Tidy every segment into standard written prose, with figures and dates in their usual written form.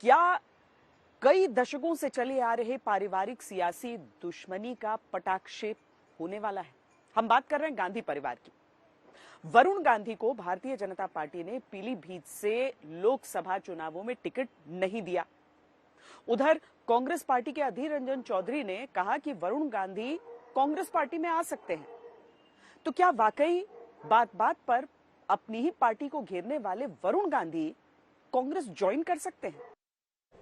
क्या कई दशकों से चले आ रहे पारिवारिक सियासी दुश्मनी का पटाक्षेप होने वाला है? हम बात कर रहे हैं गांधी परिवार की। वरुण गांधी को भारतीय जनता पार्टी ने पीलीभीत से लोकसभा चुनावों में टिकट नहीं दिया। उधर कांग्रेस पार्टी के अधीर रंजन चौधरी ने कहा कि वरुण गांधी कांग्रेस पार्टी में आ सकते हैं। तो क्या वाकई बात बात पर अपनी ही पार्टी को घेरने वाले वरुण गांधी कांग्रेस ज्वाइन कर सकते हैं?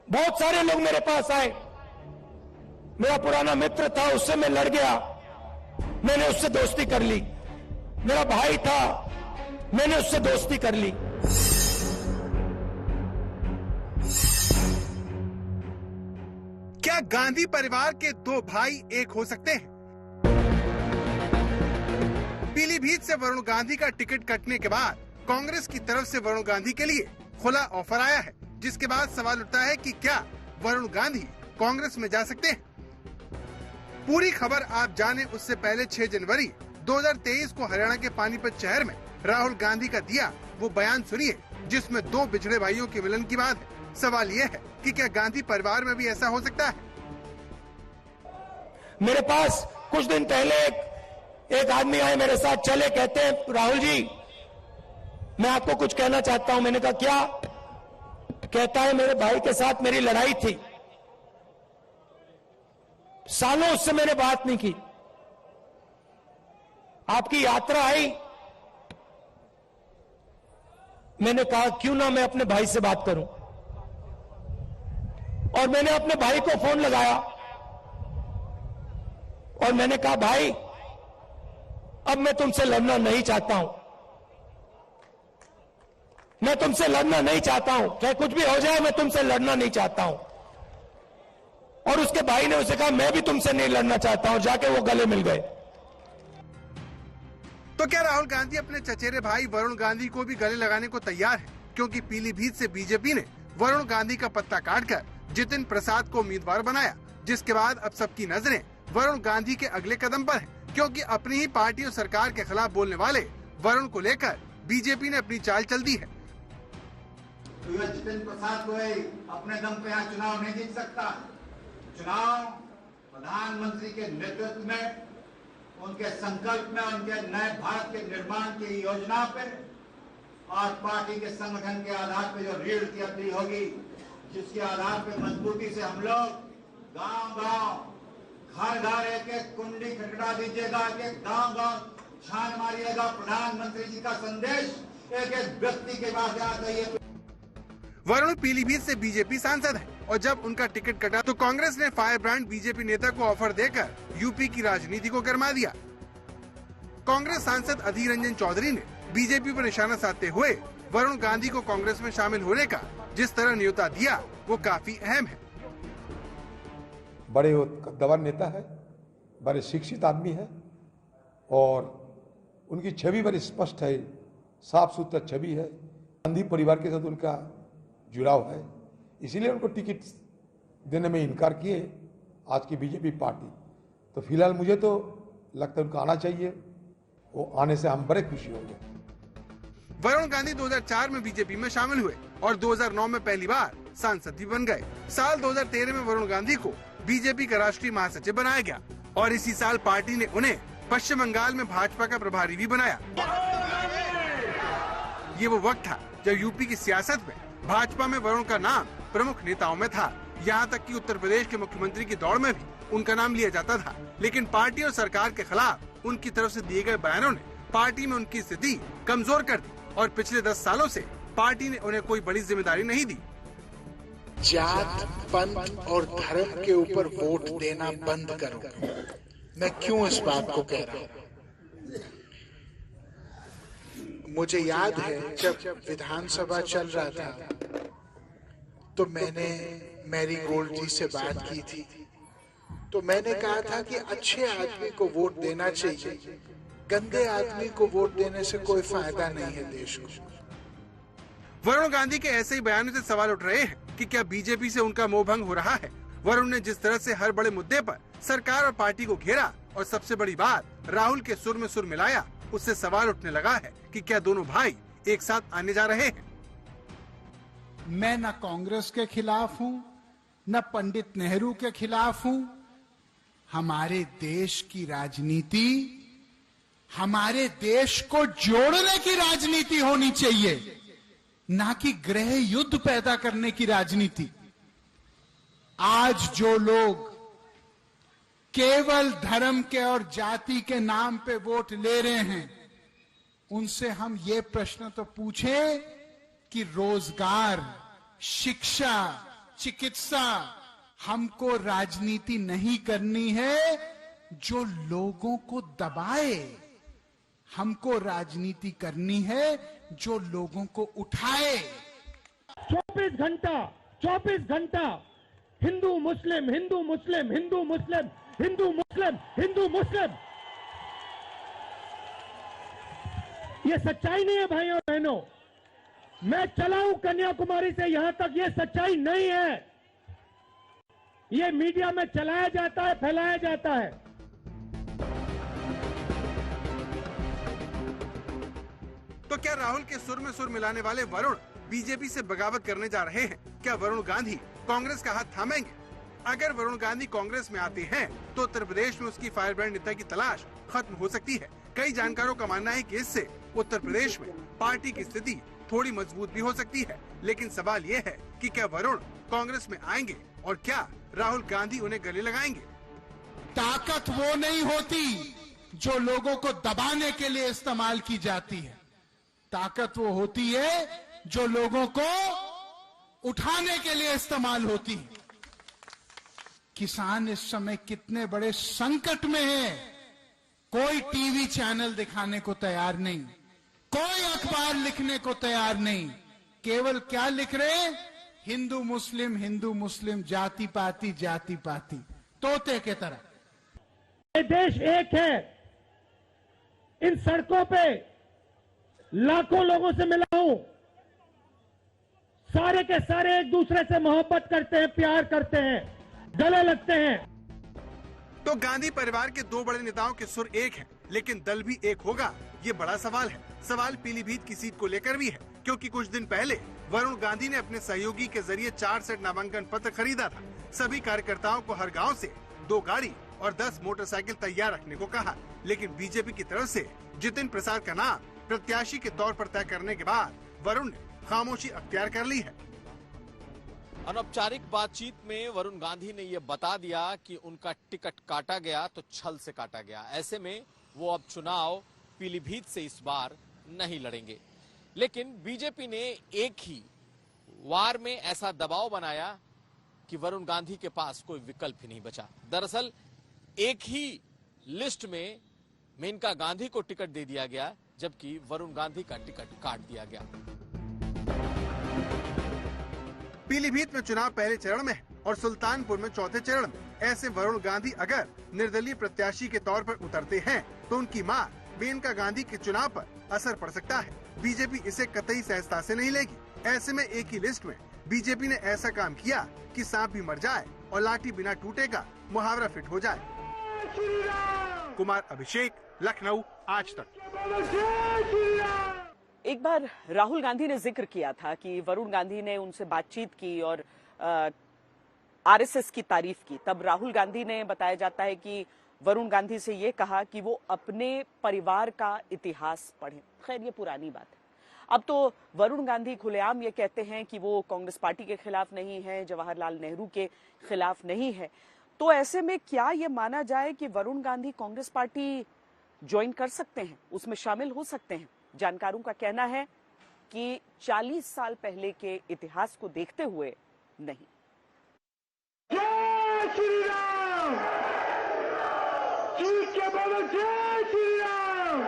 बहुत सारे लोग मेरे पास आए। मेरा पुराना मित्र था, उससे मैं लड़ गया, मैंने उससे दोस्ती कर ली। मेरा भाई था, मैंने उससे दोस्ती कर ली। क्या गांधी परिवार के दो भाई एक हो सकते हैं? पीलीभीत से वरुण गांधी का टिकट कटने के बाद कांग्रेस की तरफ से वरुण गांधी के लिए खुला ऑफर आया है, जिसके बाद सवाल उठता है कि क्या वरुण गांधी कांग्रेस में जा सकते हैं? पूरी खबर आप जाने उससे पहले 6 जनवरी 2023 को हरियाणा के पानीपत शहर में राहुल गांधी का दिया वो बयान सुनिए, जिसमें दो बिछड़े भाइयों के मिलन की बात है। सवाल ये है कि क्या गांधी परिवार में भी ऐसा हो सकता है? मेरे पास कुछ दिन पहले एक आदमी आए मेरे साथ, चले, कहते हैं राहुल जी मैं आपको कुछ कहना चाहता हूं। मैंने कहा क्या? कहता है मेरे भाई के साथ मेरी लड़ाई थी, सालों उससे मैंने बात नहीं की, आपकी यात्रा आई, मैंने कहा क्यों ना मैं अपने भाई से बात करूं। और मैंने अपने भाई को फोन लगाया और मैंने कहा भाई अब मैं तुमसे लड़ना नहीं चाहता हूं, मैं तुमसे लड़ना नहीं चाहता हूं, चाहे कुछ भी हो जाए मैं तुमसे लड़ना नहीं चाहता हूं। और उसके भाई ने उसे कहा मैं भी तुमसे नहीं लड़ना चाहता हूं, जाके वो गले मिल गए। तो क्या राहुल गांधी अपने चचेरे भाई वरुण गांधी को भी गले लगाने को तैयार है? क्योंकि पीलीभीत से बीजेपी ने वरुण गांधी का पत्ता काटकर जितिन प्रसाद को उम्मीदवार बनाया, जिसके बाद अब सबकी नजरें वरुण गांधी के अगले कदम पर है, क्योंकि अपनी ही पार्टी और सरकार के खिलाफ बोलने वाले वरुण को लेकर बीजेपी ने अपनी चाल चल दी है। तो जितिन प्रसाद को अपने दम पे यहाँ चुनाव नहीं जीत सकता। चुनाव प्रधानमंत्री के नेतृत्व में, उनके संकल्प में, उनके नए भारत के निर्माण की योजना पे और पार्टी के संगठन के आधार पे जो रीढ़ की हड्डी होगी, जिसके आधार पे मजबूती से हम लोग गांव-गांव, घर-घर एक-एक कुंडी खटखटा दीजिएगा, एक गांव-गांव छान मारिएगा, प्रधानमंत्री जी का संदेश एक-एक व्यक्ति के पास जाना चाहिए। वरुण पीलीभीत से बीजेपी सांसद है और जब उनका टिकट कटा तो कांग्रेस ने फायर ब्रांड बीजेपी नेता को ऑफर देकर यूपी की राजनीति को गरमा दिया। कांग्रेस सांसद अधीर रंजन चौधरी ने बीजेपी पर निशाना साधते हुए वरुण गांधी को कांग्रेस में शामिल होने का जिस तरह न्योता दिया वो काफी अहम है। बड़े कद्दावर नेता है, बड़े शिक्षित आदमी है और उनकी छवि बड़ी स्पष्ट है, साफ सुथरा छवि है। गांधी परिवार के साथ उनका जुड़ाव है, इसीलिए उनको टिकट देने में इनकार किए आज की बीजेपी पार्टी। तो फिलहाल मुझे तो लगता है उनको आना चाहिए, वो आने से हम बड़े खुशी होंगे। वरुण गांधी 2004 में बीजेपी में शामिल हुए और 2009 में पहली बार सांसद भी बन गए। साल 2013 में वरुण गांधी को बीजेपी का राष्ट्रीय महासचिव बनाया गया और इसी साल पार्टी ने उन्हें पश्चिम बंगाल में भाजपा का प्रभारी भी बनाया। ये वो वक्त था जब यूपी की सियासत में भाजपा में वरुण का नाम प्रमुख नेताओं में था। यहाँ तक कि उत्तर प्रदेश के मुख्यमंत्री की दौड़ में भी उनका नाम लिया जाता था, लेकिन पार्टी और सरकार के खिलाफ उनकी तरफ से दिए गए बयानों ने पार्टी में उनकी स्थिति कमजोर कर दी और पिछले 10 सालों से पार्टी ने उन्हें कोई बड़ी जिम्मेदारी नहीं दी। जात, पंथ और धर्म के ऊपर वोट देना बंद करो। मैं क्यों इस बात को कह रहा हूँ? मुझे याद है जब विधानसभा चल रहा था तो मैंने मैरी गोल्ड जी से बात की थी, तो मैंने कहा था कि अच्छे आदमी को वोट देना चाहिए, गंदे आदमी को वोट देने से कोई फायदा नहीं है देश को। वरुण गांधी के ऐसे ही बयानों से सवाल उठ रहे हैं कि क्या बीजेपी से उनका मोहभंग हो रहा है। वरुण ने जिस तरह से हर बड़े मुद्दे पर सरकार और पार्टी को घेरा और सबसे बड़ी बात राहुल के सुर में सुर मिलाया, उससे सवाल उठने लगा है कि क्या दोनों भाई एक साथ आने जा रहे हैं। मैं न कांग्रेस के खिलाफ हूं, न पंडित नेहरू के खिलाफ हूं। हमारे देश की राजनीति, हमारे देश को जोड़ने की राजनीति होनी चाहिए, ना कि गृह युद्ध पैदा करने की राजनीति। आज जो लोग केवल धर्म के और जाति के नाम पे वोट ले रहे हैं, उनसे हम ये प्रश्न तो पूछें कि रोजगार, शिक्षा, चिकित्सा, हमको राजनीति नहीं करनी है जो लोगों को दबाए। हमको राजनीति करनी है जो लोगों को उठाए। 24 घंटा हिंदू मुस्लिम, हिंदू मुस्लिम, हिंदू मुस्लिम, हिंदू मुस्लिम, हिंदू मुस्लिम। ये सच्चाई नहीं है भाइयों और बहनों। मैं चला हूं कन्याकुमारी से यहां तक, ये सच्चाई नहीं है। ये मीडिया में चलाया जाता है, फैलाया जाता है। तो क्या राहुल के सुर में सुर मिलाने वाले वरुण बीजेपी से बगावत करने जा रहे हैं? क्या वरुण गांधी कांग्रेस का हाथ थामेंगे? अगर वरुण गांधी कांग्रेस में आते हैं तो उत्तर प्रदेश में उसकी फायरब्रांड नेता की तलाश खत्म हो सकती है। कई जानकारों का मानना है कि इससे उत्तर प्रदेश में पार्टी की स्थिति थोड़ी मजबूत भी हो सकती है। लेकिन सवाल ये है कि क्या वरुण कांग्रेस में आएंगे और क्या राहुल गांधी उन्हें गले लगाएंगे? ताकत वो नहीं होती जो लोगों को दबाने के लिए इस्तेमाल की जाती है। ताकत वो होती है जो लोगों को उठाने के लिए इस्तेमाल होती है। किसान इस समय कितने बड़े संकट में है। कोई टीवी चैनल दिखाने को तैयार नहीं, कोई अखबार लिखने को तैयार नहीं। केवल क्या लिख रहे हैं? हिंदू मुस्लिम, जाति पाति, तोते के तरह। ये देश एक है। इन सड़कों पे लाखों लोगों से मिला हूं। सारे के सारे एक दूसरे से मोहब्बत करते हैं, प्यार करते हैं, गले लगते हैं। तो गांधी परिवार के दो बड़े नेताओं के सुर एक हैं, लेकिन दल भी एक होगा? ये बड़ा सवाल है। सवाल पीलीभीत की सीट को लेकर भी है, क्योंकि कुछ दिन पहले वरुण गांधी ने अपने सहयोगी के जरिए 4 सेट नामांकन पत्र खरीदा था। सभी कार्यकर्ताओं को हर गांव से 2 गाड़ी और 10 मोटरसाइकिल तैयार रखने को कहा। लेकिन बीजेपी की तरफ से जितिन प्रसाद का नाम प्रत्याशी के तौर पर तय करने के बाद वरुण ने खामोशी अख्तियार कर ली है। अनौपचारिक बातचीत में वरुण गांधी ने यह बता दिया कि उनका टिकट काटा गया तो छल से काटा गया। ऐसे में वो अब चुनाव पीलीभीत से इस बार नहीं लड़ेंगे। लेकिन बीजेपी ने एक ही वार में ऐसा दबाव बनाया कि वरुण गांधी के पास कोई विकल्प ही नहीं बचा। दरअसल एक ही लिस्ट में मेनका गांधी को टिकट दे दिया गया, जबकि वरुण गांधी का टिकट काट दिया गया। पीलीभीत में चुनाव पहले चरण में है और सुल्तानपुर में चौथे चरण में। ऐसे वरुण गांधी अगर निर्दलीय प्रत्याशी के तौर पर उतरते हैं तो उनकी मां मेनका गांधी के चुनाव पर असर पड़ सकता है। बीजेपी इसे कतई सहजता से नहीं लेगी। ऐसे में एक ही लिस्ट में बीजेपी ने ऐसा काम किया कि सांप भी मर जाए और लाठी बिना टूटे का मुहावरा फिट हो जाए। कुमार अभिषेक, लखनऊ, आज तक। एक बार राहुल गांधी ने जिक्र किया था कि वरुण गांधी ने उनसे बातचीत की और आरएसएस की तारीफ की। तब राहुल गांधी ने बताया जाता है कि वरुण गांधी से ये कहा कि वो अपने परिवार का इतिहास पढ़ें। खैर, ये पुरानी बात है। अब तो वरुण गांधी खुलेआम ये कहते हैं कि वो कांग्रेस पार्टी के खिलाफ नहीं है, जवाहरलाल नेहरू के खिलाफ नहीं है। तो ऐसे में क्या ये माना जाए कि वरुण गांधी कांग्रेस पार्टी ज्वाइन कर सकते हैं, उसमें शामिल हो सकते हैं? जानकारों का कहना है कि 40 साल पहले के इतिहास को देखते हुए नहीं। जय श्री राम, चीख के बोलो जय श्री राम।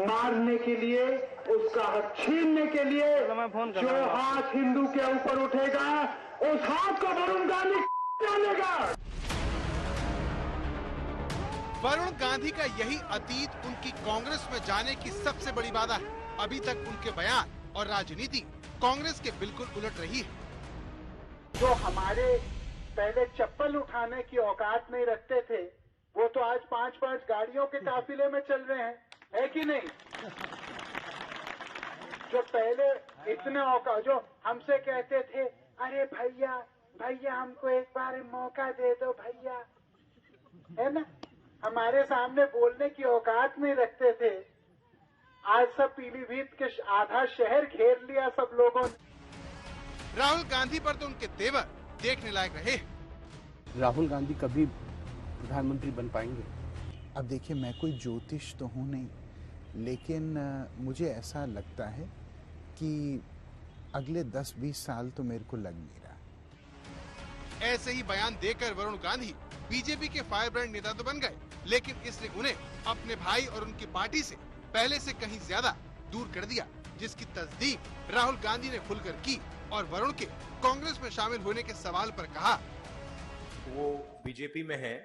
मारने के लिए, उसका हक छीनने के लिए जो हाथ हिंदू के ऊपर उठेगा, उस हाथ को वरुण गांधी डालेगा। वरुण गांधी का यही अतीत उनकी कांग्रेस में जाने की सबसे बड़ी बाधा है। अभी तक उनके बयान और राजनीति कांग्रेस के बिल्कुल उलट रही है। जो हमारे पहले चप्पल उठाने की औकात नहीं रखते थे, वो तो आज 5-5 गाड़ियों के काफिले में चल रहे हैं, है कि नहीं? जो पहले इतने औकात, जो हमसे कहते थे अरे भैया भैया हमको एक बार मौका दे दो भैया, है ना, हमारे सामने बोलने की औकात नहीं रखते थे, आज सब पीलीभीत के आधा शहर घेर लिया सब लोगों ने। राहुल गांधी पर तो उनके तेवर देखने लायक रहे। राहुल गांधी कभी प्रधानमंत्री बन पाएंगे? अब देखिए, मैं कोई ज्योतिष तो हूँ नहीं, लेकिन मुझे ऐसा लगता है कि अगले 10-20 साल तो मेरे को लग नहीं रहा। ऐसे ही बयान देकर वरुण गांधी बीजेपी के फायर ब्रांड नेता तो बन गए, लेकिन इसने उन्हें अपने भाई और उनकी पार्टी से पहले से कहीं ज्यादा दूर कर दिया, जिसकी तस्दीक राहुल गांधी ने खुलकर की और वरुण के कांग्रेस में शामिल होने के सवाल पर कहा, वो बीजेपी में है,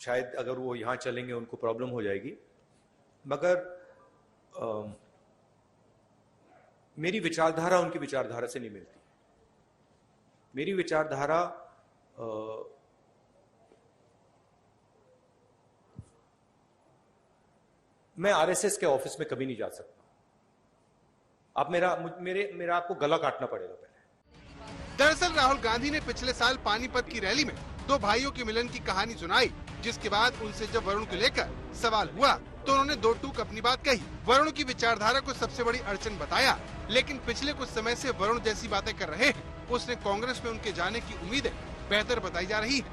शायद अगर वो यहाँ चलेंगे उनको प्रॉब्लम हो जाएगी, मगर मेरी विचारधारा उनकी विचारधारा से नहीं मिलती। मेरी विचारधारा मैं आरएसएस के ऑफिस में कभी नहीं जा सकता। आप मेरा आपको गला काटना पड़ेगा पहले। दरअसल राहुल गांधी ने पिछले साल पानीपत की रैली में दो भाइयों के मिलन की कहानी सुनाई, जिसके बाद उनसे जब वरुण को लेकर सवाल हुआ तो उन्होंने दो टूक अपनी बात कही। वरुण की विचारधारा को सबसे बड़ी अड़चन बताया, लेकिन पिछले कुछ समय से वरुण जैसी बातें कर रहे हैं, उसने कांग्रेस में उनके जाने की उम्मीदें बेहतर बताई जा रही है।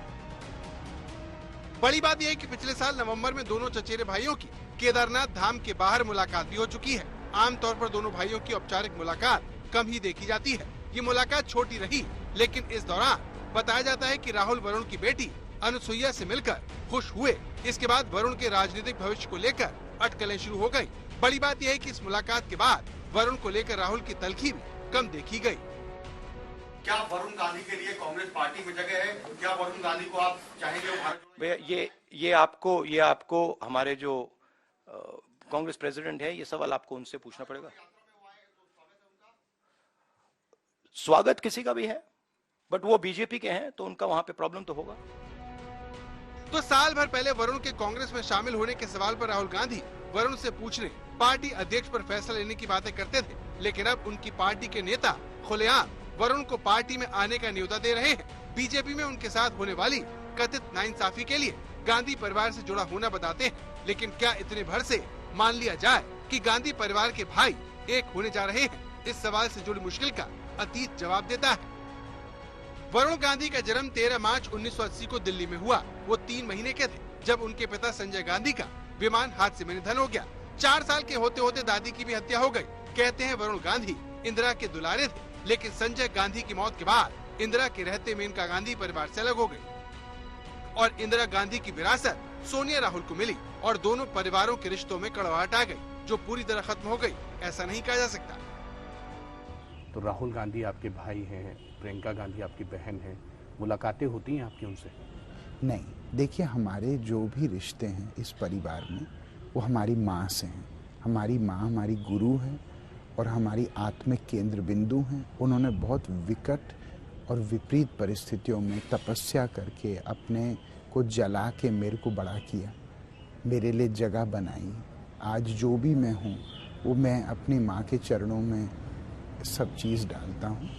बड़ी बात यह है कि पिछले साल नवंबर में दोनों चचेरे भाइयों की केदारनाथ धाम के बाहर मुलाकात भी हो चुकी है। आमतौर पर दोनों भाइयों की औपचारिक मुलाकात कम ही देखी जाती है। ये मुलाकात छोटी रही, लेकिन इस दौरान बताया जाता है कि राहुल वरुण की बेटी अनुसुईया से मिलकर खुश हुए। इसके बाद वरुण के राजनीतिक भविष्य को लेकर अटकलें शुरू हो गयी। बड़ी बात यह है कि इस मुलाकात के बाद वरुण को लेकर राहुल की तल्खी भी कम देखी गयी। क्या वरुण गांधी के लिए कांग्रेस पार्टी में जगह है? क्या वरुण गांधी को आप चाहेंगे? भैया ये आपको हमारे जो कांग्रेस प्रेसिडेंट है, ये सवाल आपको उनसे पूछना पड़ेगा। स्वागत किसी का भी है, बट वो बीजेपी के हैं तो उनका वहां पे प्रॉब्लम तो होगा। तो साल भर पहले वरुण के कांग्रेस में शामिल होने के सवाल पर राहुल गांधी वरुण से पूछने, पार्टी अध्यक्ष पर फैसला लेने की बातें करते थे, लेकिन अब उनकी पार्टी के नेता खुलेआम वरुण को पार्टी में आने का न्योता दे रहे हैं। बीजेपी में उनके साथ होने वाली कथित नाइंसाफी के लिए गांधी परिवार से जुड़ा होना बताते हैं, लेकिन क्या इतने भर से मान लिया जाए कि गांधी परिवार के भाई एक होने जा रहे हैं? इस सवाल से जुड़ी मुश्किल का अतीत जवाब देता है। वरुण गांधी का जन्म 13 मार्च 1980 को दिल्ली में हुआ। वो 3 महीने के थे जब उनके पिता संजय गांधी का विमान हादसे में निधन हो गया। 4 साल के होते होते दादी की भी हत्या हो गई। कहते हैं वरुण गांधी इंदिरा के दुलारे थे, लेकिन संजय गांधी की मौत के बाद इंदिरा के रहते मेनका गांधी परिवार से अलग हो गई और इंदिरा गांधी की विरासत सोनिया राहुल को मिली और दोनों परिवारों के रिश्तों में कड़वाहट आ गई, जो पूरी तरह खत्म हो गई ऐसा नहीं कहा जा सकता। तो राहुल गांधी आपके भाई हैं, प्रियंका गांधी आपकी बहन है, मुलाकातें होती हैं आपकी उनसे? नहीं, देखिए, हमारे जो भी रिश्ते हैं इस परिवार में, वो हमारी माँ से हैं। हमारी माँ हमारी गुरु है और हमारी आत्मिक केंद्र बिंदु हैं। उन्होंने बहुत विकट और विपरीत परिस्थितियों में तपस्या करके अपने को जला के मेरे को बड़ा किया, मेरे लिए जगह बनाई। आज जो भी मैं हूँ वो मैं अपनी माँ के चरणों में सब चीज़ डालता हूँ।